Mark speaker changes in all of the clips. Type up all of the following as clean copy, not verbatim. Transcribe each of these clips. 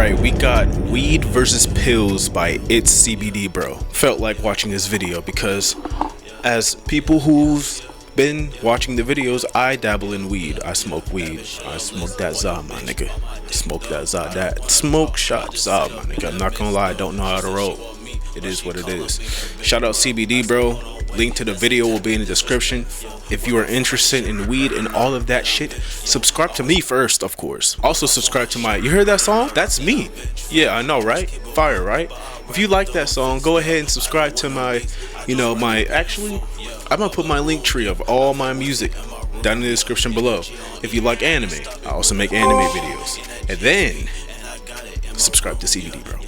Speaker 1: Alright, we got Weed versus Pills by It's CBD Bro. Felt like watching this video because as people who've been watching the videos, I dabble in weed. I smoke weed. I smoke that za, my nigga. Smoke that za, that smoke shot za, my nigga. I'm not gonna lie, I don't know how to roll. It is what it is. Shout out CBD Bro. Link to the video will be in the description. If you are interested in weed and all of that shit, subscribe to me first, of course. Also subscribe to my, you heard that song? That's me. Yeah, I know, right? Fire, right? If you like that song, go ahead and subscribe to my, actually, I'm gonna put my link tree of all my music down in the description below. If you like anime, I also make anime videos. And then, subscribe to CBD Bro.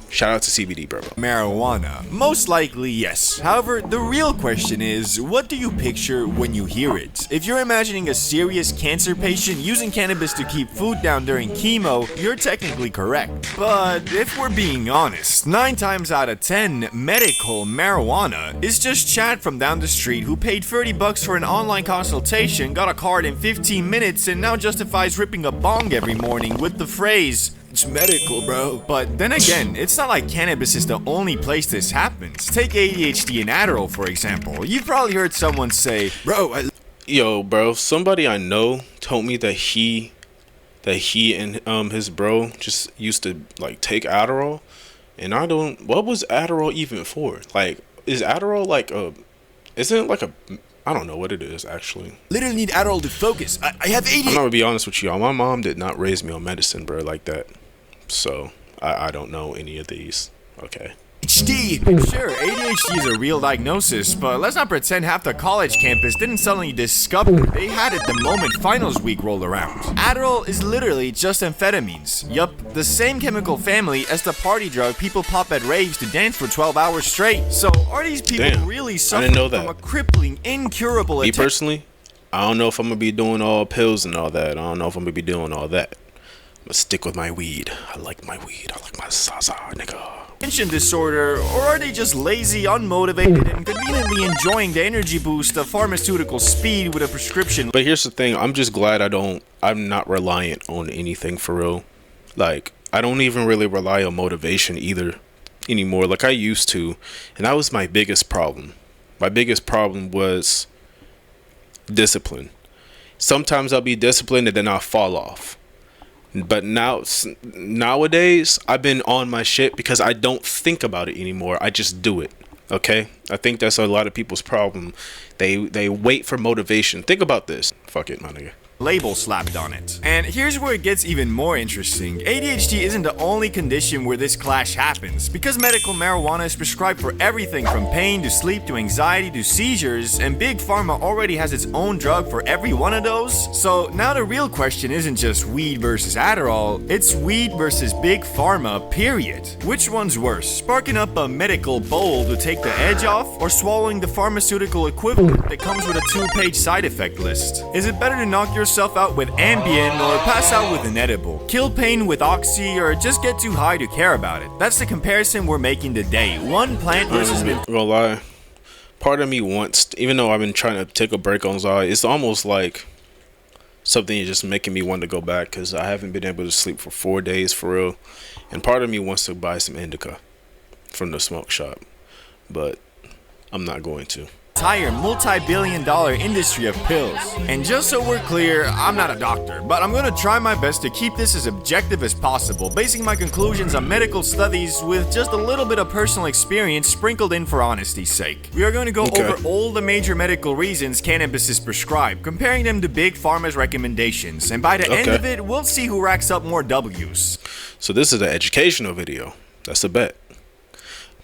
Speaker 1: Shout out to CBD Bro.
Speaker 2: Marijuana. Most likely, yes. However, the real question is, what do you picture when you hear it? If you're imagining a serious cancer patient using cannabis to keep food down during chemo, you're technically correct. But if we're being honest, 9 times out of 10, medical marijuana is just Chad from down the street who paid $30 for an online consultation, got a card in 15 minutes, and now justifies ripping a bong every morning with the phrase, "It's medical, bro." But then again, it's not like cannabis is the only place this happens. Take ADHD and Adderall, for example. You've probably heard someone say, "Bro,
Speaker 1: Yo, bro, somebody I know told me that he and his bro just used to like take Adderall, and what was Adderall even for? Like, is Adderall like isn't it like a, I don't know what it is actually.
Speaker 2: literally need Adderall to focus. I have
Speaker 1: I'm not
Speaker 2: ADHD."
Speaker 1: gonna be honest with y'all. My mom did not raise me on medicine, bro, like that. So I don't know any of these. Okay.
Speaker 2: Sure, ADHD is a real diagnosis, but let's not pretend half the college campus didn't suddenly discover they had it the moment finals week rolled around. Adderall is literally just amphetamines. Yup, the same chemical family as the party drug people pop at raves to dance for 12 hours straight. So are these people
Speaker 1: Damn,
Speaker 2: really
Speaker 1: I
Speaker 2: suffering
Speaker 1: didn't know
Speaker 2: from
Speaker 1: that.
Speaker 2: a crippling, incurable
Speaker 1: Me
Speaker 2: addiction?
Speaker 1: personally, I don't know if I'm gonna be doing all pills and all that. I don't know if I'm gonna be doing all that. I'm gonna stick with my weed. I like my weed. I like my Zaza, nigga.
Speaker 2: Disorder, or are they just lazy, unmotivated, and conveniently enjoying the energy boost of pharmaceutical speed with a prescription?
Speaker 1: But here's the thing, I'm just glad I'm not reliant on anything for real. Like, I don't even really rely on motivation either anymore like I used to. And that was my biggest problem. My biggest problem was discipline. Sometimes I'll be disciplined and then I'll fall off. But nowadays, I've been on my shit because I don't think about it anymore. I just do it. Okay? I think that's a lot of people's problem. They wait for motivation. Think about this. Fuck it, my nigga.
Speaker 2: Label slapped on it. And here's where it gets even more interesting. ADHD isn't the only condition where this clash happens. Because medical marijuana is prescribed for everything from pain to sleep to anxiety to seizures, and Big Pharma already has its own drug for every one of those. So now the real question isn't just weed versus Adderall, it's weed versus Big Pharma, period. Which one's worse? Sparking up a medical bowl to take the edge off, or swallowing the pharmaceutical equivalent that comes with a 2-page side effect list? Is it better to knock yourself out with Ambien or pass out with an edible, kill pain with Oxy, or just get too high to care about it? That's the comparison we're making today. One plant versus
Speaker 1: I'm gonna lie. Part of me wants, even though I've been trying to take a break on Zai, it's almost like something is just making me want to go back because I haven't been able to sleep for 4 days for real. And part of me wants to buy some indica from the smoke shop, but I'm not going to.
Speaker 2: entire multi-billion-dollar industry of pills. And just so we're clear, I'm not a doctor, but I'm gonna try my best to keep this as objective as possible, basing my conclusions on medical studies with just a little bit of personal experience sprinkled in for honesty's sake. We are going to go over all the major medical reasons cannabis is prescribed, comparing them to Big Pharma's recommendations, and by the end of it, we'll see who racks up more W's.
Speaker 1: So this is an educational video. That's a bet.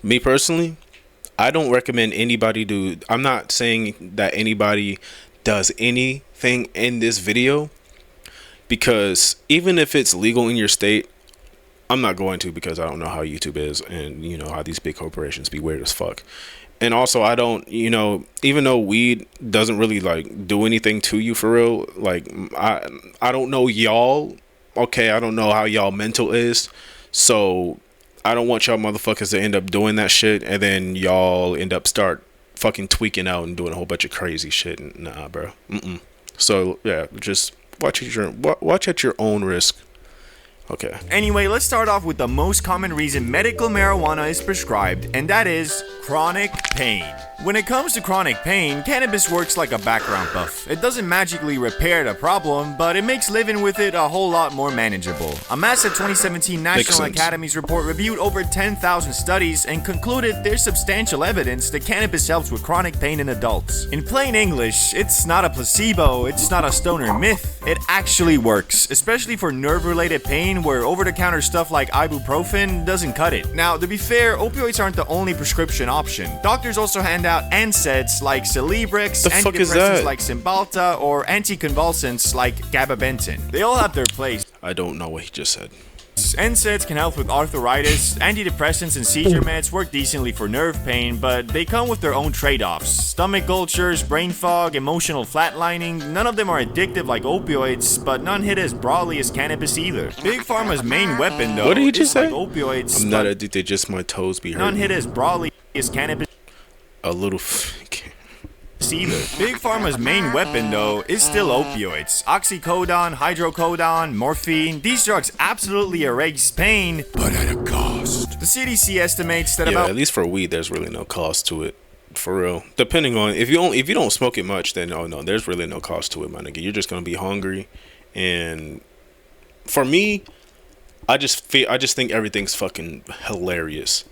Speaker 1: Me personally, I don't recommend anybody do. I'm not saying that anybody does anything in this video, because even if it's legal in your state, I'm not going to, because I don't know how YouTube is, and you know how these big corporations be weird as fuck. And also, I don't, even though weed doesn't really like do anything to you for real, like I don't know y'all. Okay, I don't know how y'all mental is, so I don't want y'all motherfuckers to end up doing that shit, and then y'all end up start fucking tweaking out and doing a whole bunch of crazy shit. Nah, bro. So yeah, just watch at your own risk. Okay.
Speaker 2: Anyway, let's start off with the most common reason medical marijuana is prescribed, and that is chronic pain. When it comes to chronic pain, cannabis works like a background buff. It doesn't magically repair the problem, but it makes living with it a whole lot more manageable. A massive 2017 National Academies report reviewed over 10,000 studies and concluded there's substantial evidence that cannabis helps with chronic pain in adults. In plain English, it's not a placebo, it's not a stoner myth. It actually works, especially for nerve-related pain where over-the-counter stuff like ibuprofen doesn't cut it. Now, to be fair, opioids aren't the only prescription option. Doctors also hand out NSAIDs like Celebrex, antidepressants like Cymbalta, or anticonvulsants like gabapentin. They all have their place.
Speaker 1: I don't know what he just said.
Speaker 2: NSAIDs can help with arthritis, antidepressants and seizure meds work decently for nerve pain, but they come with their own trade-offs. Stomach ulcers, brain fog, emotional flatlining, none of them are addictive like opioids, but none hit as broadly as cannabis either. Big Pharma's main weapon though,
Speaker 1: what did he just say?
Speaker 2: Like opioids,
Speaker 1: I'm not addicted, just my toes be hurting.
Speaker 2: None hit as broadly as cannabis.
Speaker 1: A little
Speaker 2: Either. Big Pharma's main weapon, though, is still opioids. Oxycodone, hydrocodone, morphine. These drugs absolutely erase pain, but at a cost. The CDC estimates that
Speaker 1: at least for weed, there's really no cost to it. For real. Depending on if you don't smoke it much, then no, there's really no cost to it, my nigga. You're just gonna be hungry, and for me, I just think everything's fucking hilarious.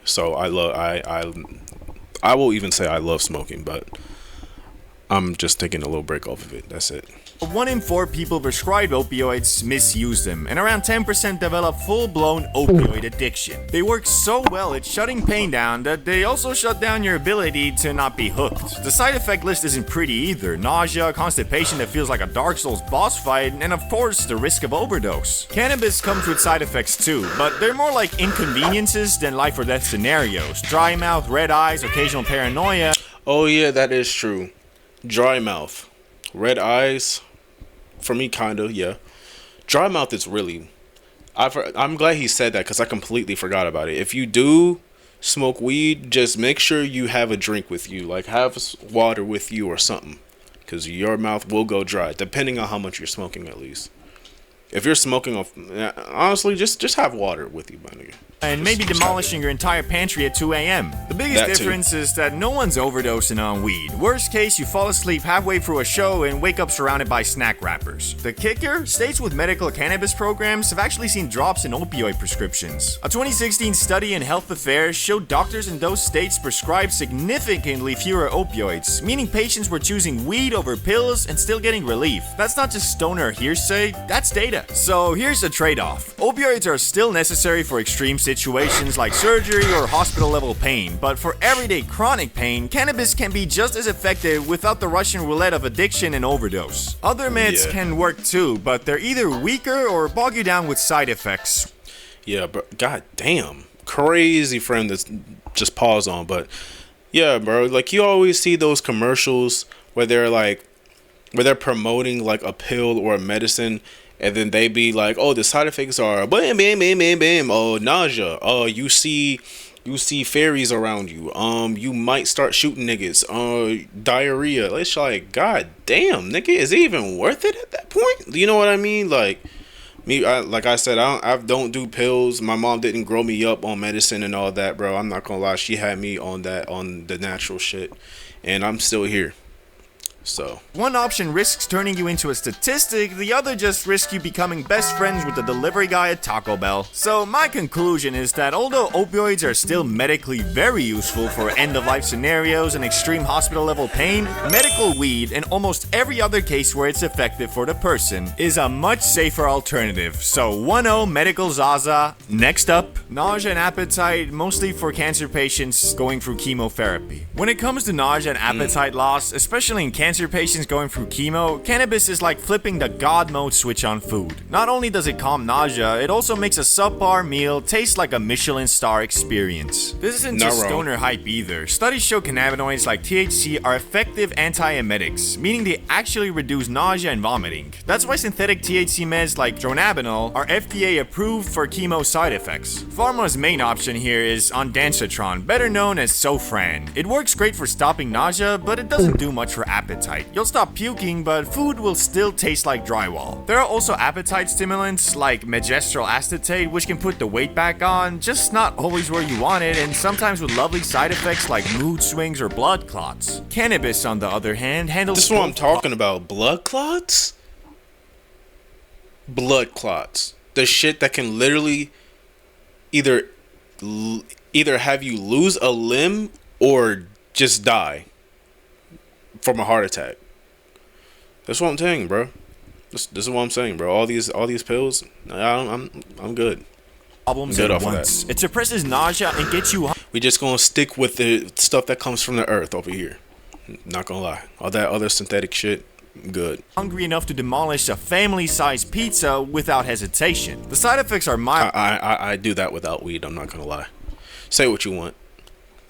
Speaker 1: So I will even say I love smoking, but I'm just taking a little break off of it. That's it.
Speaker 2: 1 in 4 people prescribed opioids misuse them, and around 10% develop full-blown opioid addiction. They work so well at shutting pain down that they also shut down your ability to not be hooked. The side effect list isn't pretty either. Nausea, constipation that feels like a Dark Souls boss fight, and of course, the risk of overdose. Cannabis comes with side effects too, but they're more like inconveniences than life or death scenarios. Dry mouth, red eyes, occasional paranoia.
Speaker 1: Oh yeah, that is true. Dry mouth, red eyes. For me, kinda, yeah. Dry mouth is really... I'm glad he said that because I completely forgot about it. If you do smoke weed, just make sure you have a drink with you. Like, have water with you or something. Because your mouth will go dry, depending on how much you're smoking, at least. If you're smoking, honestly, just have water with you, my nigga.
Speaker 2: And maybe demolishing your entire pantry at 2 a.m. The biggest difference is that no one's overdosing on weed. Worst case, you fall asleep halfway through a show and wake up surrounded by snack wrappers. The kicker? States with medical cannabis programs have actually seen drops in opioid prescriptions. A 2016 study in Health Affairs showed doctors in those states prescribed significantly fewer opioids, meaning patients were choosing weed over pills and still getting relief. That's not just stoner hearsay, that's data. So here's the trade-off. Opioids are still necessary for extreme situations like surgery or hospital-level pain, but for everyday chronic pain, cannabis can be just as effective without the Russian roulette of addiction and overdose. Other meds can work too, but they're either weaker or bog you down with side effects.
Speaker 1: Yeah, but god damn. Crazy friend that's just pause on, but yeah, bro, like you always see those commercials where they're promoting like a pill or a medicine. And then they be like, oh, the side effects are bam, bam, bam, bam, bam. Oh, nausea. Oh, you see fairies around you. You might start shooting niggas. Diarrhea. It's like, god damn, nigga, is it even worth it at that point? You know what I mean? Like me, like I said, I don't do pills. My mom didn't grow me up on medicine and all that, bro. I'm not gonna lie. She had me on the natural shit, and I'm still here. So
Speaker 2: one option risks turning you into a statistic, the other just risks you becoming best friends with the delivery guy at Taco Bell. So my conclusion is that although opioids are still medically very useful for end-of-life scenarios and extreme hospital-level pain, medical weed, and almost every other case where it's effective for the person, is a much safer alternative. So 1-0 Medical Zaza. Next up, nausea and appetite, mostly for cancer patients going through chemotherapy. When it comes to nausea and appetite loss, especially in cancer patients going through chemo, cannabis is like flipping the God mode switch on food. Not only does it calm nausea, it also makes a subpar meal taste like a Michelin star experience. This isn't just stoner hype either. Studies show cannabinoids like THC are effective antiemetics, meaning they actually reduce nausea and vomiting. That's why synthetic THC meds like dronabinol are FDA approved for chemo side effects. Pharma's main option here is ondansetron, better known as Sofran. It works great for stopping nausea, but it doesn't do much for appetite. appetite. You'll stop puking, but food will still taste like drywall. There are also appetite stimulants like magistral acetate, which can put the weight back on, just not always where you want it, and sometimes with lovely side effects like mood swings or blood clots. Cannabis, on the other hand, handles...
Speaker 1: This is what I'm talking about. Blood clots? Blood clots. The shit that can literally either have you lose a limb or just die from a heart attack. That's what I'm saying, bro. This is what I'm saying, bro. All these pills, I'm good.
Speaker 2: Problems
Speaker 1: Good
Speaker 2: at
Speaker 1: off of
Speaker 2: once. It suppresses nausea and gets you
Speaker 1: We just gonna stick with the stuff that comes from the earth over here. Not gonna lie. All that other synthetic shit, good.
Speaker 2: hungry enough to demolish a family-sized pizza without hesitation. The side effects are mild.
Speaker 1: I do that without weed. I'm not gonna lie. Say what you want.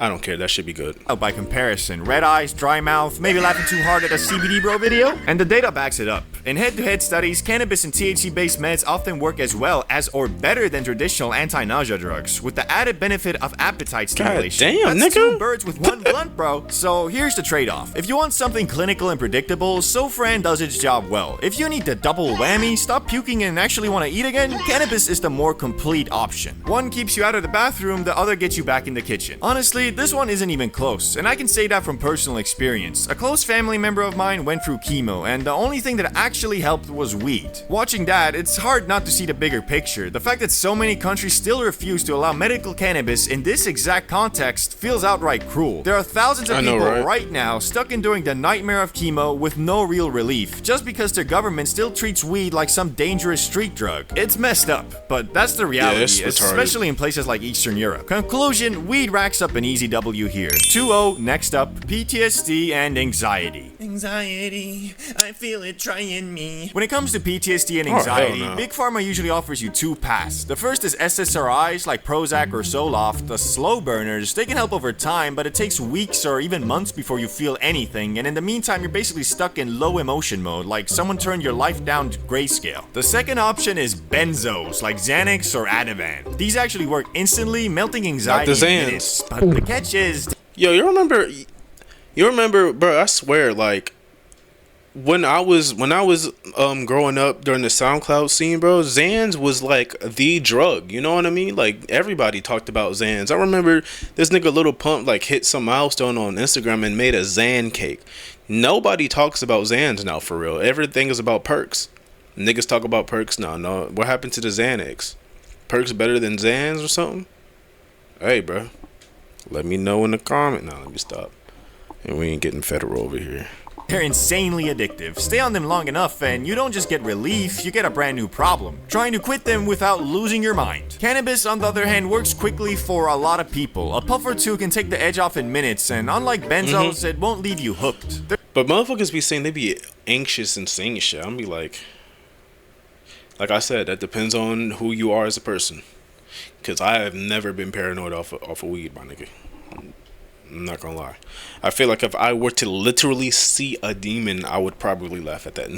Speaker 1: I don't care. That should be good.
Speaker 2: By comparison, red eyes, dry mouth, maybe laughing too hard at a CBD bro video, and the data backs it up. In head-to-head studies, cannabis and THC-based meds often work as well as or better than traditional anti-nausea drugs, with the added benefit of appetite stimulation.
Speaker 1: God damn,
Speaker 2: That's
Speaker 1: nigga.
Speaker 2: 2 birds with 1 blunt, bro. So here's the trade-off. If you want something clinical and predictable, Sofran does its job well. If you need the double whammy, stop puking and actually want to eat again, cannabis is the more complete option. One keeps you out of the bathroom, the other gets you back in the kitchen. Honestly, this one isn't even close, and I can say that from personal experience. A close family member of mine went through chemo, and the only thing that actually helped was weed. Watching that, it's hard not to see the bigger picture. The fact that so many countries still refuse to allow medical cannabis in this exact context feels outright cruel. There are thousands of
Speaker 1: I know,
Speaker 2: people
Speaker 1: right?
Speaker 2: now stuck enduring the nightmare of chemo with no real relief, just because their government still treats weed like some dangerous street drug. It's messed up, but that's the reality,
Speaker 1: it's retarded.
Speaker 2: especially in places like Eastern Europe. Conclusion, weed racks up an easy W here. 2-0, next up, PTSD and anxiety. Anxiety, I feel it trying me. When it comes to PTSD and anxiety,
Speaker 1: hell no.
Speaker 2: Big Pharma usually offers you 2 paths. The first is SSRIs like Prozac or Zoloft, the slow burners. They can help over time, but it takes weeks or even months before you feel anything, and in the meantime, you're basically stuck in low emotion mode, like someone turned your life down to grayscale. The second option is benzos, like Xanax or Ativan. These actually work instantly, melting anxiety
Speaker 1: Not the
Speaker 2: in
Speaker 1: Xans.
Speaker 2: minutes. But the catch is,
Speaker 1: Yo, you remember, bro? I swear, like when I was growing up during the SoundCloud scene, bro, Xans was like the drug. You know what I mean? Like everybody talked about Xans. I remember this nigga Little Pump like hit some milestone on Instagram and made a Xan cake. Nobody talks about Xans now for real. Everything is about perks. Niggas talk about perks now. No, what happened to the Xanax? Perks better than Xans or something? Hey, bro. Let me know in the comment. Now let me stop. And we ain't getting federal over here.
Speaker 2: they're insanely addictive. Stay on them long enough and you don't just get relief, you get a brand new problem. Trying to quit them without losing your mind. Cannabis, on the other hand, works quickly for a lot of people. A puff or two can take the edge off in minutes, and unlike benzos, it won't leave you hooked.
Speaker 1: But motherfuckers be saying they be anxious and saying shit. I'm be like I said, that depends on who you are as a person. Cause I have never been paranoid off of weed, my nigga. I'm not gonna lie. I feel like if I were to literally see a demon, I would probably laugh at that.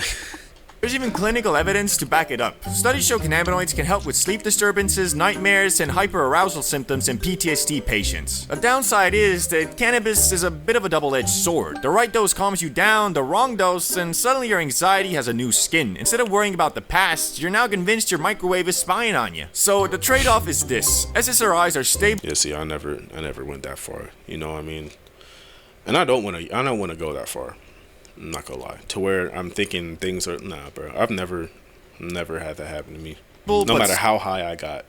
Speaker 2: There's even clinical evidence to back it up. Studies show cannabinoids can help with sleep disturbances, nightmares, and hyperarousal symptoms in PTSD patients. A downside is that cannabis is a bit of a double-edged sword. The right dose calms you down, the wrong dose, and suddenly your anxiety has a new skin. Instead of worrying about the past, you're now convinced your microwave is spying on you. So the trade-off is this. SSRIs are stable.
Speaker 1: Yeah, see, I never went that far. You know what I mean? And I don't wanna go that far. I'm not gonna lie. To where I'm thinking things are bro. I've never had that happen to me. No matter how high I got.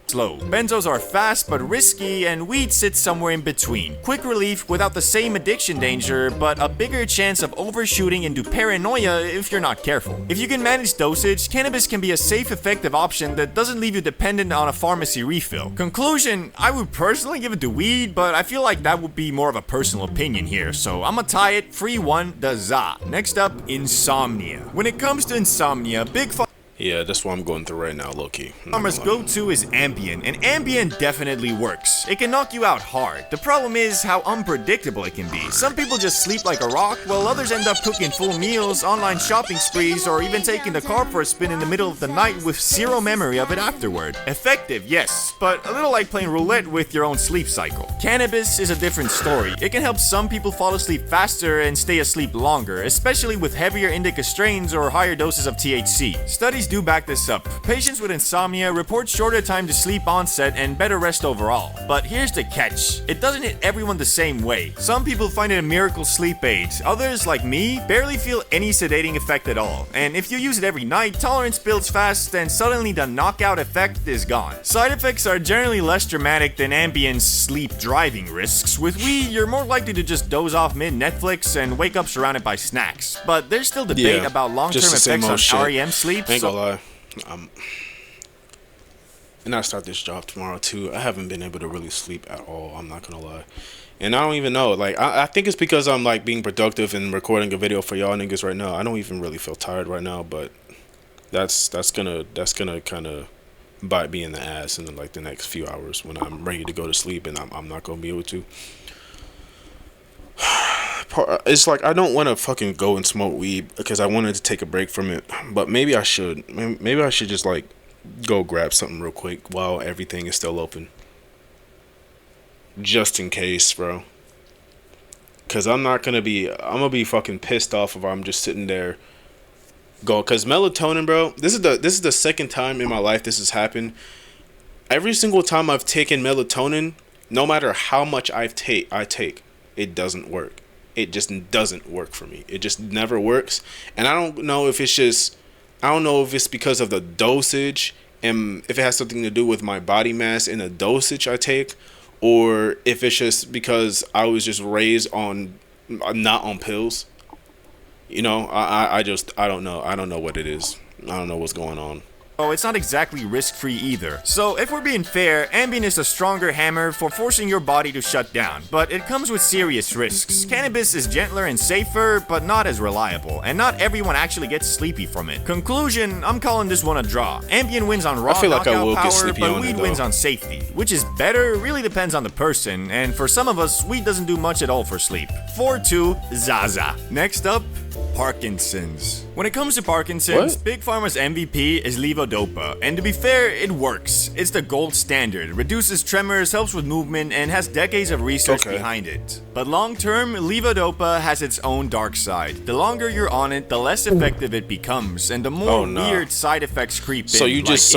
Speaker 2: Slow. Benzos are fast but risky, and weed sits somewhere in between. Quick relief without the same addiction danger, but a bigger chance of overshooting into paranoia if you're not careful. If you can manage dosage, cannabis can be a safe, effective option that doesn't leave you dependent on a pharmacy refill. Conclusion, I would personally give it to weed, but I feel like that would be more of a personal opinion here, so I'ma tie it 3-1 the za. Next up, insomnia. When it comes to insomnia,
Speaker 1: Yeah, that's what I'm going through right now, Loki.
Speaker 2: Farmer's go-to is Ambien, and Ambien definitely works. It can knock you out hard. The problem is how unpredictable it can be. Some people just sleep like a rock, while others end up cooking full meals, online shopping sprees, or even taking the car for a spin in the middle of the night with zero memory of it afterward. Effective, yes, but a little like playing roulette with your own sleep cycle. Cannabis is a different story. It can help some people fall asleep faster and stay asleep longer, especially with heavier indica strains or higher doses of THC. Studies do back this up. Patients with insomnia report shorter time to sleep onset and better rest overall. But here's the catch. It doesn't hit everyone the same way. Some people find it a miracle sleep aid. Others, like me, barely feel any sedating effect at all. And if you use it every night, tolerance builds fast and suddenly the knockout effect is gone. Side effects are generally less dramatic than Ambien's sleep driving risks. With weed, you're more likely to just doze off mid-Netflix and wake up surrounded by snacks. But there's still debate about long-term effects on REM sleep.
Speaker 1: Ain't gonna lie. And I start this job tomorrow too. I haven't been able to really sleep at all. I'm not gonna lie. And I don't even know. Like I think it's because I'm like being productive and recording a video for y'all niggas right now. I don't even really feel tired right now, but that's gonna kind of bite me in the ass in like the next few hours when I'm ready to go to sleep and I'm not gonna be able to. It's like I don't want to fucking go and smoke weed because I wanted to take a break from it, but maybe I should. Maybe I should just like go grab something real quick while everything is still open, just in case, bro. Cause I'm gonna be fucking pissed off if I'm just sitting there. Cause melatonin, bro. This is the second time in my life this has happened. Every single time I've taken melatonin, no matter how much I take, it doesn't work. It just doesn't work for me. It just never works. And I don't know if it's because of the dosage and if it has something to do with my body mass and the dosage I take, or if it's just because I was just raised on not on pills. You know, I don't know. I don't know what it is. I don't know what's going on.
Speaker 2: Oh, it's not exactly risk-free either. So if we're being fair, Ambien is a stronger hammer for forcing your body to shut down, but it comes with serious risks. Cannabis is gentler and safer, but not as reliable, and not everyone actually gets sleepy from it. Conclusion, I'm calling this one a draw. Ambien wins on raw knockout power, but weed wins on safety. Which is better really depends on the person, and for some of us, weed doesn't do much at all for sleep. 4-2, Zaza. Next up, Parkinson's. When it comes to Parkinson's, Big Pharma's MVP is levodopa, and to be fair, it works. It's the gold standard, reduces tremors, helps with movement, and has decades of research behind it. But long term, levodopa has its own dark side. The longer you're on it, the less effective it becomes, and the more weird side effects creep in.
Speaker 1: So you're just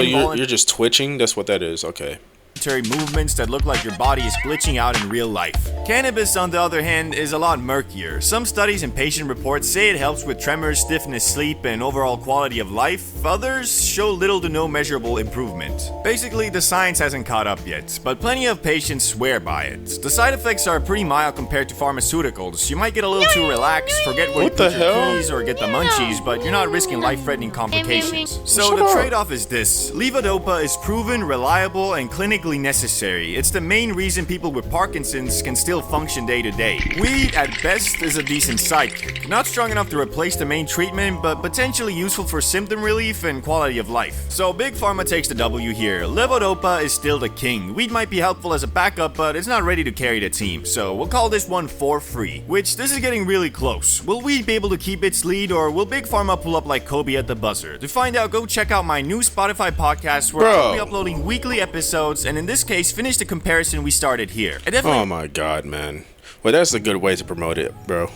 Speaker 1: twitching? That's what that is, okay.
Speaker 2: Movements that look like your body is glitching out in real life. Cannabis, on the other hand, is a lot murkier. Some studies and patient reports say it helps with tremors, stiffness, sleep, and overall quality of life. Others show little to no measurable improvement. Basically, the science hasn't caught up yet, but plenty of patients swear by it. The side effects are pretty mild compared to pharmaceuticals. You might get a little too relaxed, forget where you put your keys, or get the munchies, but you're not risking life-threatening complications. So the trade-off is this. Levodopa is proven, reliable, and clinically necessary. It's the main reason people with Parkinson's can still function day to day. Weed, at best, is a decent sidekick. Not strong enough to replace the main treatment, but potentially useful for symptom relief and quality of life. So Big Pharma takes the W here. Levodopa is still the king. Weed might be helpful as a backup, but it's not ready to carry the team. So we'll call this one 4-free, which this is getting really close. Will Weed be able to keep its lead, or will Big Pharma pull up like Kobe at the buzzer? To find out, go check out my new Spotify podcast where I'll be uploading weekly episodes, and in this case, finish the comparison we started here.
Speaker 1: Oh my god, man. Well, that's a good way to promote it, bro.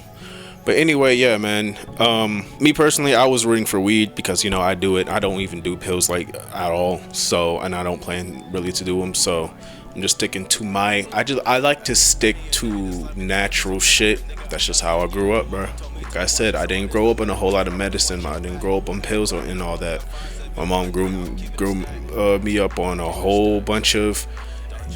Speaker 1: But anyway, yeah, man. Me personally, I was rooting for weed because, you know, I do it. I don't even do pills like at all. So, and I don't plan really to do them. So I'm just sticking to I like to stick to natural shit. That's just how I grew up, bro. Like I said, I didn't grow up on a whole lot of medicine. I didn't grow up on pills and all that. My mom grew me up on a whole bunch of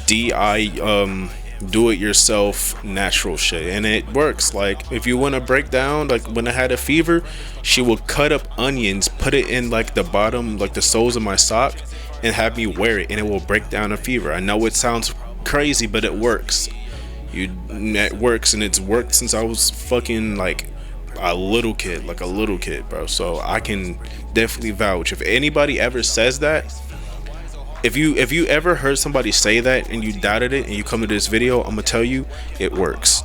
Speaker 1: do-it-yourself natural shit, and it works. Like, if you want to break down, like when I had a fever, she would cut up onions, put it in like the bottom, like the soles of my sock, and have me wear it, and it will break down a fever. I know it sounds crazy, but it works. It works, and it's worked since I was fucking like a little kid, like a little kid, bro. So I can definitely vouch. If anybody ever says that, if you ever heard somebody say that and you doubted it and you come to this video, I'm gonna tell you it works.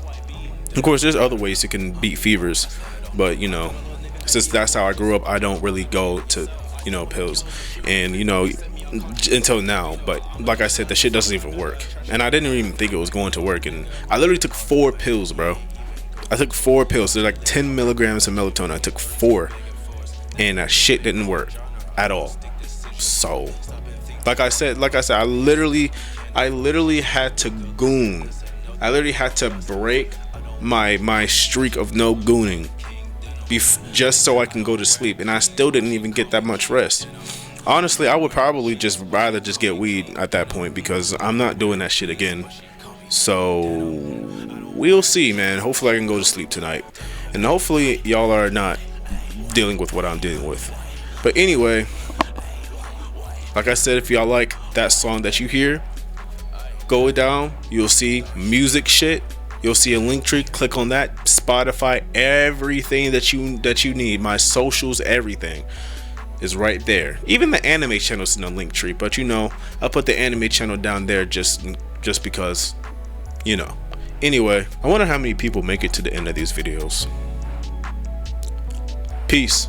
Speaker 1: Of course, there's other ways you can beat fevers, but you know, since that's how I grew up, I don't really go to, you know, pills, and you know, until now. But like I said, the shit doesn't even work, and I didn't even think it was going to work. And I literally took 4 pills, bro. I took 4 pills. They're like 10 milligrams of melatonin. I took 4, and that shit didn't work at all. So, like I said, I literally had to goon. I literally had to break my streak of no gooning just so I can go to sleep, and I still didn't even get that much rest. Honestly, I would probably just rather just get weed at that point, because I'm not doing that shit again. So we'll see, man. Hopefully I can go to sleep tonight, and hopefully y'all are not dealing with what I'm dealing with. But anyway, like I said, if y'all like that song that you hear, go down, you'll see music shit. You'll see a link tree. Click on that. Spotify, everything that you need, my socials, everything is right there. Even the anime channel's in the link tree, but you know, I put the anime channel down there just because, you know. Anyway, I wonder how many people make it to the end of these videos. Peace.